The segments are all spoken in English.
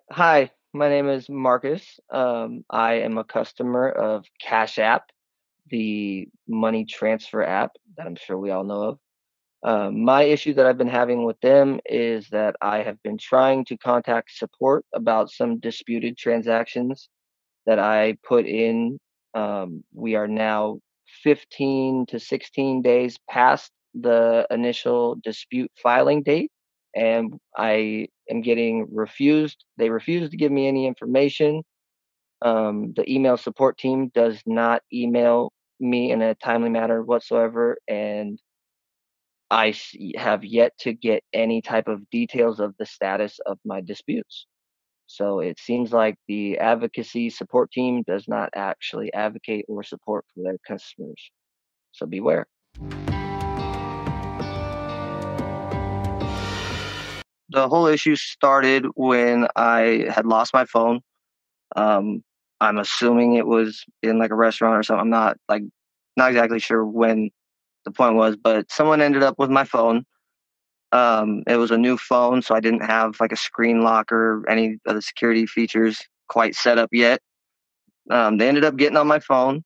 Hi, my name is Marcus. I am a customer of Cash App, the money transfer app that I'm sure we all know of. My issue that I've been having with them is that I have been trying to contact support about some disputed transactions that I put in. We are now 15 to 16 days past the initial dispute filing date, and I am getting refused. They refuse to give me any information. The email support team does not email me in a timely manner whatsoever, and have yet to get any type of details of the status of my disputes. So it seems like the advocacy support team does not actually advocate or support for their customers. So beware. The whole issue started when I had lost my phone. Um, I'm assuming it was in like a restaurant or something. I'm not exactly sure when the point was, but someone ended up with my phone. It was a new phone, so I didn't have like a screen lock or any of the security features quite set up yet. They ended up getting on my phone,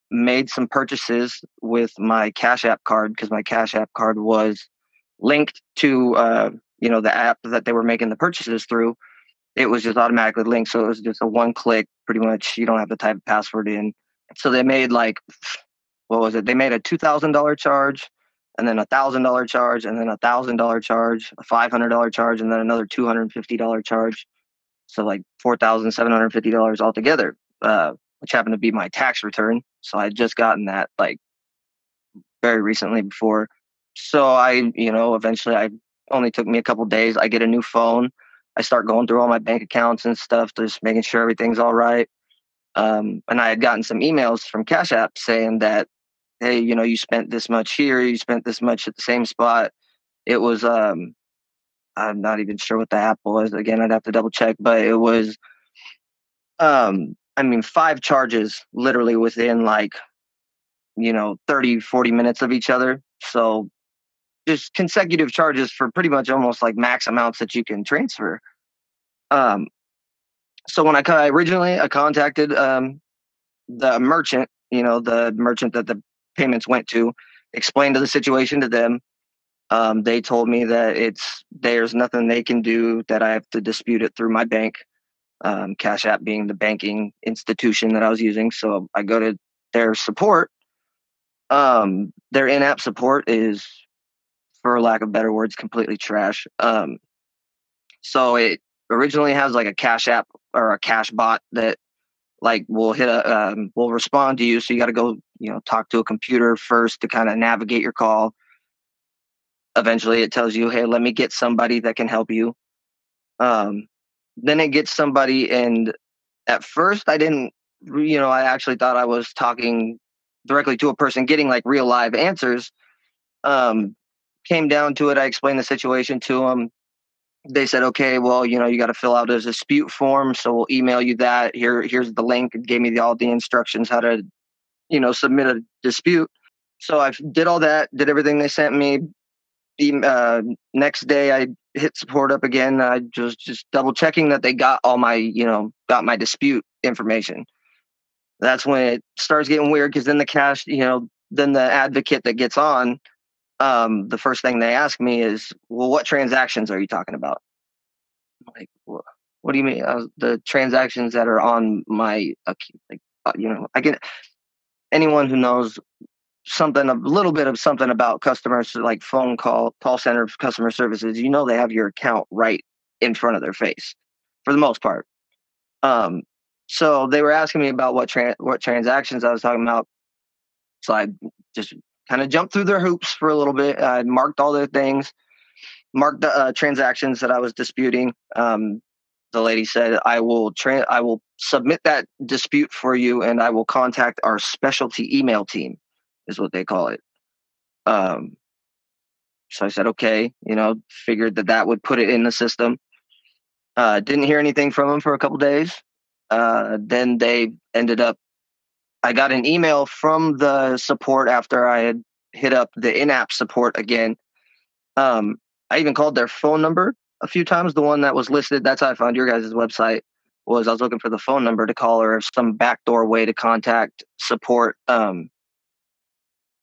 made some purchases with my Cash App card because my Cash App card was linked to the app that they were making the purchases through. It was just automatically linked, so it was just a one click. Pretty much, you don't have to type a password in. So they made like what was it? They made a $2,000 charge, and then $1,000 charge, and then $1,000 charge, a $500 charge, and then another $250 charge. So like $4,750 altogether, which happened to be my tax return. So I had just gotten that like very recently before. So eventually I only took me a couple days. I get a new phone. I start going through all my bank accounts and stuff, just making sure everything's all right. And I had gotten some emails from Cash App saying that, hey, you spent this much here, you spent this much at the same spot. It was I'm not even sure what the app was. Again, I'd have to double check, but it was I mean, five charges literally within like, 30, 40 minutes of each other. So just consecutive charges for pretty much almost like max amounts that you can transfer. Um, so when originally I contacted the merchant, the merchant that the payments went to, explained the situation to them. They told me that there's nothing they can do, that I have to dispute it through my bank. Cash App being the banking institution that I was using. So I go to their support. Their in-app support is, for lack of better words, completely trash. So it originally has like a Cash App or a Cash bot that like will respond to you. So you got to go, talk to a computer first to kind of navigate your call. Eventually, it tells you, "Hey, let me get somebody that can help you." Um, then it gets somebody, and at first I didn't, I actually thought I was talking directly to a person getting like real live answers. Um, Came down to it, I explained the situation to them. They said, okay, well, you got to fill out a dispute form, so we'll email you that. Here's the link. It gave me all the instructions how to, submit a dispute. So I did all that, did everything they sent me. Next day, I hit support up again. I just double checking that they got all my, got my dispute information. That's when it starts getting weird because then then the advocate that gets on, the first thing they ask me is, well, what transactions are you talking about? I'm like, what do you mean? The transactions that are on my, like, I get anyone who knows a little bit of something about customers, like call center customer services, they have your account right in front of their face for the most part. Um, so they were asking me about what transactions I was talking about. So I just kind of jumped through their hoops for a little bit. I marked all their things, marked the transactions that I was disputing. The lady said, I will submit that dispute for you, and I will contact our specialty email team," is what they call it. Um, so I said, okay, figured that would put it in the system. Didn't hear anything from them for a couple days. Then they ended up, I got an email from the support after I had hit up the in-app support again. I even called their phone number. a few times. The one that was listed, that's how I found your guys' website. Was I was looking for the phone number to call or some backdoor way to contact support.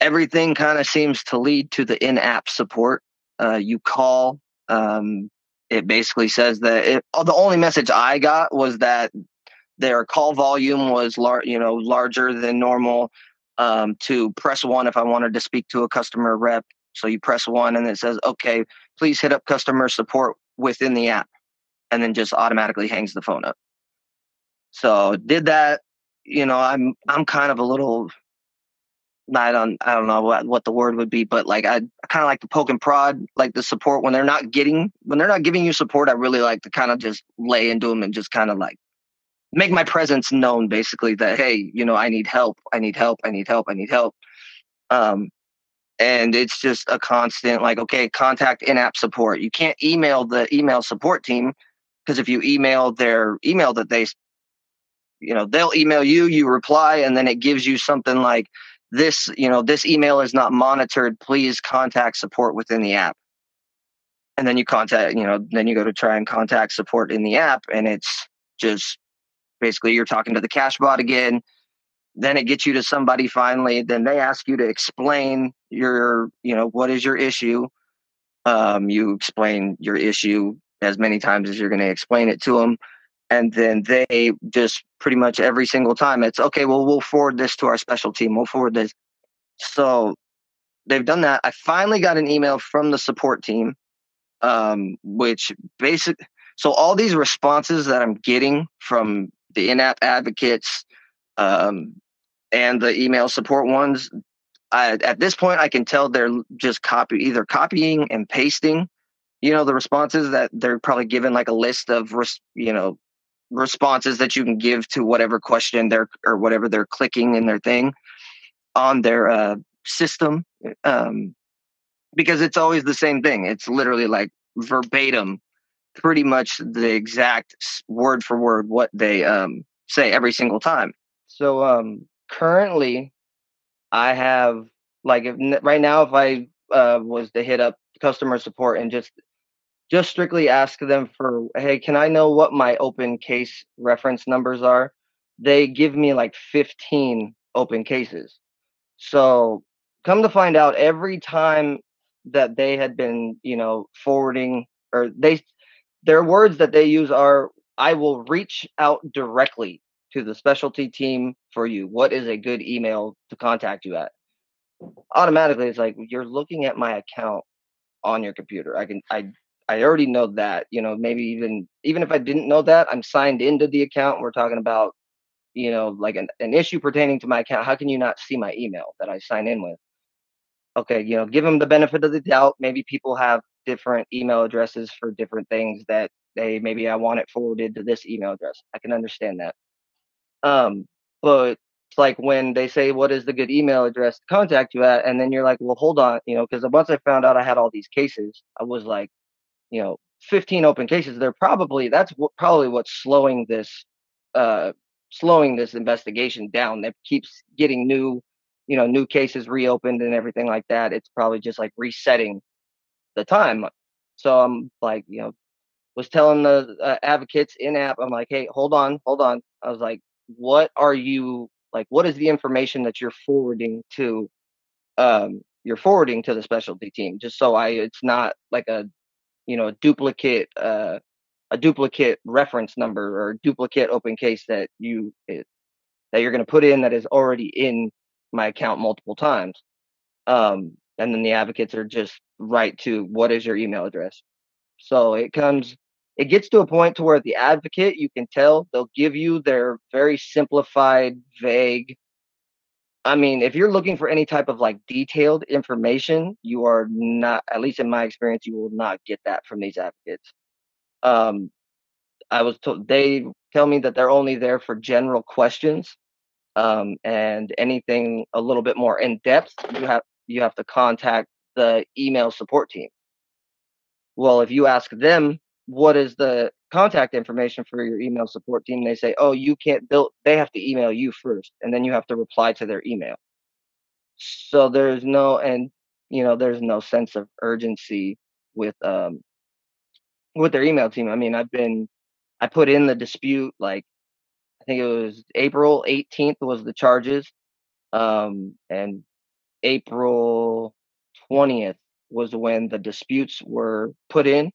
Everything kind of seems to lead to the in-app support. You call. It basically says that the only message I got was that their call volume was larger than normal. To press one if I wanted to speak to a customer rep. So you press one and it says, okay, please hit up customer support within the app, and then just automatically hangs the phone up. So did that. I'm kind of a little. I don't know what the word would be, but like I kind of like to poke and prod, like the support when they're not giving you support. I really like to kind of just lay into them and just kind of like make my presence known, basically that hey, I need help, I need help, I need help, I need help. Um, and it's just a constant like, okay, contact in-app support. You can't email the email support team because if you email their email that they'll email you, you reply, and then it gives you something like this email is not monitored. Please contact support within the app. And then then you go to try and contact support in the app, and it's just basically you're talking to the cash bot again. Then it gets you to somebody finally. Then they ask you to explain what is your issue. You explain your issue as many times as you're going to explain it to them. And then they just pretty much every single time it's okay, well, we'll forward this to our special team. We'll forward this. So they've done that. I finally got an email from the support team, which so all these responses that I'm getting from the in-app advocates and the email support ones, at this point, I can tell they're just either copying and pasting, the responses that they're probably given like a list of, responses that you can give to whatever question or whatever they're clicking in their thing on their system. Because it's always the same thing. It's literally like verbatim, pretty much the exact word for word what they say every single time. So currently, I have like right now, if I was to hit up customer support and just strictly ask them for, hey, can I know what my open case reference numbers are? They give me like 15 open cases. So come to find out, every time that they had been, forwarding, or their words that they use are, I will reach out directly to the specialty team for you. What is a good email to contact you at? Automatically, it's like you're looking at my account on your computer. I already know that, maybe even if I didn't know that, I'm signed into the account. We're talking about, like an issue pertaining to my account. How can you not see my email that I sign in with? Okay, give them the benefit of the doubt. Maybe people have different email addresses for different things that maybe I want it forwarded to this email address. I can understand that. But it's like when they say, what is the good email address to contact you at? And then you're like, well, hold on, because once I found out I had all these cases, I was like, 15 open cases. That's probably what's uh, slowing this investigation down. That keeps getting new cases reopened and everything like that. It's probably just like resetting the time. So I'm like, was telling the advocates in app, I'm like, hey, hold on. I was like, what are you like? What is the information that you're forwarding to? You're forwarding to the specialty team, just so it's not like a duplicate a duplicate reference number or duplicate open case that you're going to put in that is already in my account multiple times. And then the advocates are just right to, what is your email address? So it gets to a point to where the advocate, you can tell they'll give you their very simplified, vague. I mean, if you're looking for any type of like detailed information, you are not, at least in my experience, you will not get that from these advocates. I was told, they tell me that they're only there for general questions, and anything a little bit more in depth, you have to contact the email support team. Well, if you ask them what is the contact information for your email support team, they say, oh, you can't build. They have to email you first, and then you have to reply to their email. So there's no sense of urgency with with their email team. I mean, I put in the dispute, like, I think it was April 18th was the charges. And April 20th was when the disputes were put in.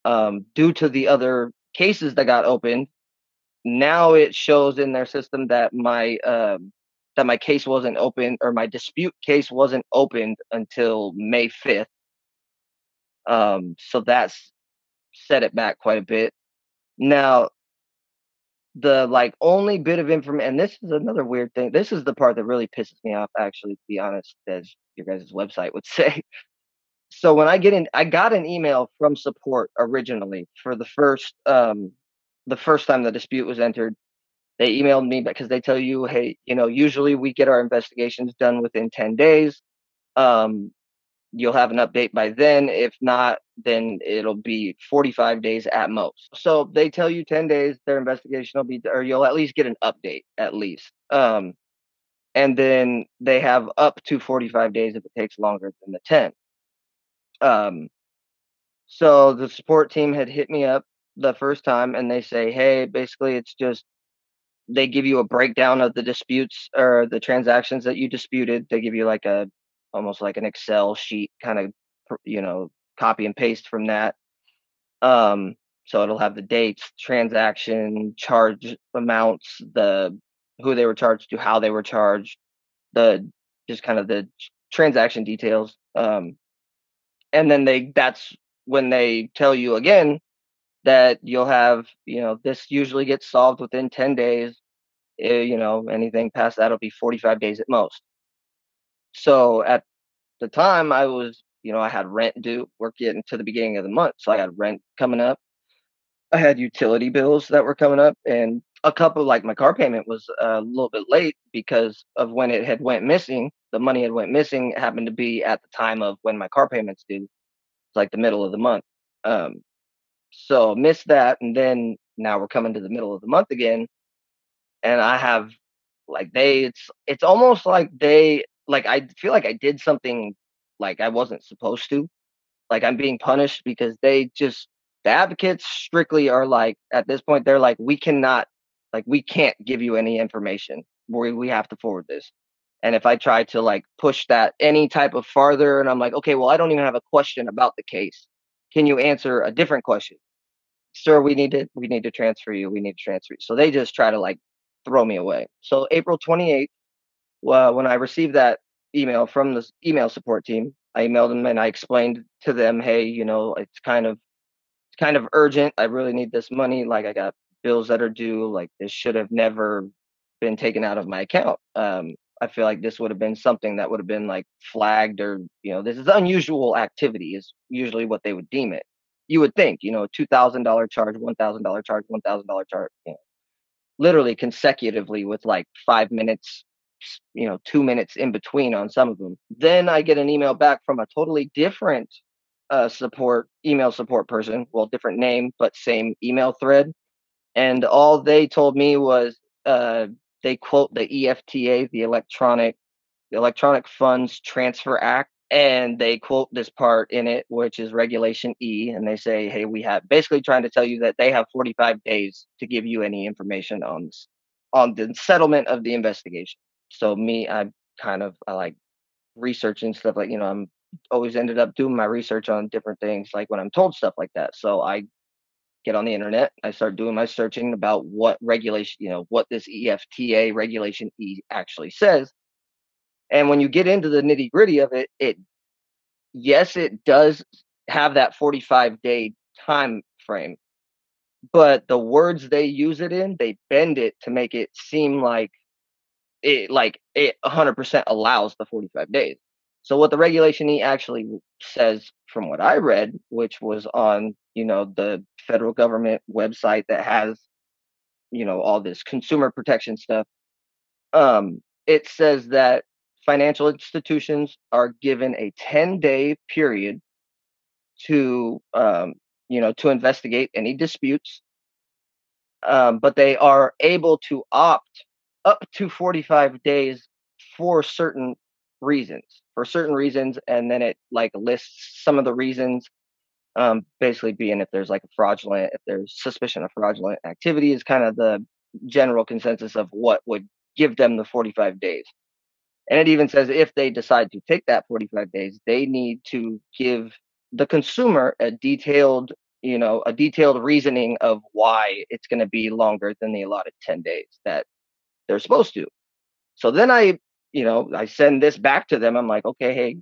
Due to the other cases that got opened, now it shows in their system that my case wasn't open, or my dispute case wasn't opened until May 5th. So that's set it back quite a bit. Now, the like only bit of information, and this is another weird thing. This is the part that really pisses me off, actually, to be honest, as your guys' website would say. So when I got an email from support originally for the first time the dispute was entered. They emailed me because they tell you, hey, usually we get our investigations done within 10 days. Um, you'll have an update by then. If not, then it'll be 45 days at most. So they tell you 10 days, their investigation will be, or you'll at least get an update at least. And then they have up to 45 days if it takes longer than the 10. Um, so the support team had hit me up the first time and they say, hey, basically it's just, they give you a breakdown of the disputes or the transactions that you disputed. They give you like almost like an Excel sheet, kind of, copy and paste from that. So it'll have the dates, transaction, charge amounts, who they were charged to, how they were charged, the just kind of the transaction details. And then that's when they tell you again that you'll have, this usually gets solved within 10 days. Anything past that'll be 45 days at most. So at the time I had rent due. We're getting to the beginning of the month. So I had rent coming up. I had utility bills that were coming up, and a couple, like my car payment was a little bit late because of when it had went missing. The money had went missing. It happened to be at the time of when my car payments due. It's like the middle of the month. So missed that. And then now we're coming to the middle of the month again. And I have like it's almost like I feel like I did something like I wasn't supposed to. Like I'm being punished because the advocates strictly are like, at this point they're like, we can't give you any information. We have to forward this. And if I try to like push that any type of farther, and I'm like, okay, well, I don't even have a question about the case. Can you answer a different question? Sir, we need to transfer you. We need to transfer you. So they just try to like throw me away. So April 28th, when I received that email from the email support team, I emailed them and I explained to them, hey, it's kind of urgent. I really need this money. Like I got bills that are due. Like this should have never been taken out of my account. I feel like this would have been something that would have been like flagged, or this is unusual activity is usually what they would deem it. You would think, $2,000 charge, $1,000 charge, $1,000 charge, literally consecutively with like 5 minutes, 2 minutes in between on some of them. Then I get an email back from a totally different email support person, well, different name, but same email thread. And all they told me was they quote the EFTA, the Electronic Funds Transfer Act, and they quote this part in it, which is Regulation E, and they say, "Hey, we have," basically trying to tell you that they have 45 days to give you any information on the settlement of the investigation. So me, I like researching stuff, like I'm always ended up doing my research on different things, like when I'm told stuff like that. So I get on the internet, I start doing my searching about what regulation, what this EFTA Regulation E actually says. And when you get into the nitty gritty of it, yes, it does have that 45-day time frame, but the words they use it in, they bend it to make it seem like it 100% allows the 45 days. So what the Regulation E actually says, from what I read, which was on, the federal government website that has, all this consumer protection stuff, it says that financial institutions are given a 10-day period to investigate any disputes, but they are able to opt up to 45 days for certain reasons, and then it like lists some of the reasons. Basically being if there's like a fraudulent, if there's suspicion of fraudulent activity is kind of the general consensus of what would give them the 45 days. And it even says if they decide to take that 45 days, they need to give the consumer a detailed reasoning of why it's going to be longer than the allotted 10 days that they're supposed to. So then I send this back to them. I'm like, okay, hey,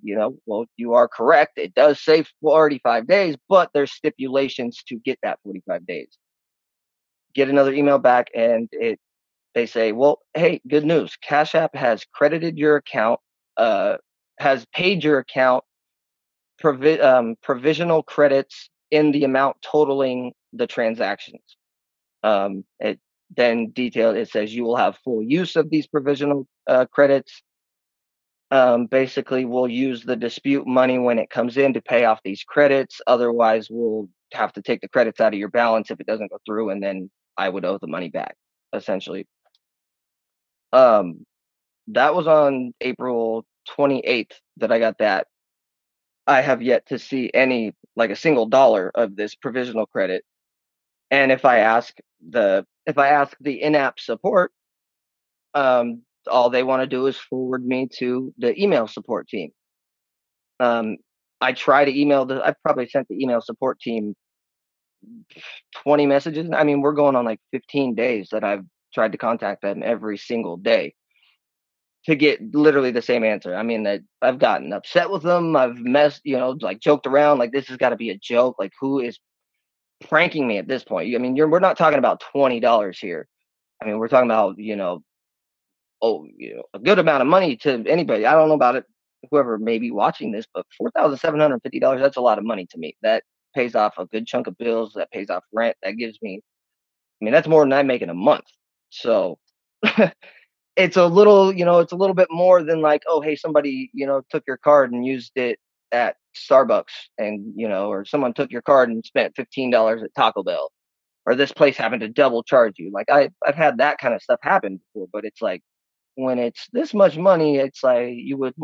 well, you are correct. It does say 45 days, but there's stipulations to get that 45 days. Get another email back, and they say, well, hey, good news. Cash App has credited your account, uh, has paid your account provisional credits in the amount totaling the transactions. It then detailed. It says you will have full use of these provisional credits. Basically, we'll use the dispute money when it comes in to pay off these credits. Otherwise, we'll have to take the credits out of your balance if it doesn't go through, and then I would owe the money back, essentially. Um, that was on April 28th that I got that. I have yet to see like a single dollar of this provisional credit. And if I ask the in-app support, all they want to do is forward me to the email support team. Um, I've probably sent the email support team 20 messages. I mean, we're going on like 15 days that I've tried to contact them every single day to get literally the same answer. I mean, that I've gotten upset with them. I've like joked around, like this has got to be a joke. Like who is pranking me at this point? I mean, we're not talking about $20 here. I mean, we're talking about a good amount of money to anybody. I don't know about it, whoever may be watching this, but $4,750, that's a lot of money to me. That pays off a good chunk of bills, that pays off rent, that gives me, I mean, that's more than I make in a month. So it's a little bit more than like, oh, hey, somebody, took your card and used it at Starbucks and, or someone took your card and spent $15 at Taco Bell, or this place happened to double charge you. Like I've had that kind of stuff happen before, but it's like when it's this much money, it's like you would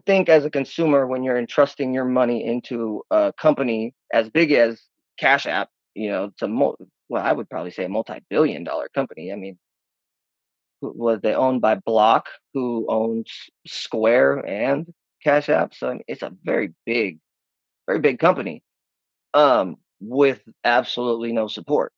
think as a consumer when you're entrusting your money into a company as big as Cash App, well, I would probably say a multi-billion-dollar company. I mean, was they owned by Block, who owns Square and Cash App? So I mean, it's a very big company with absolutely no support.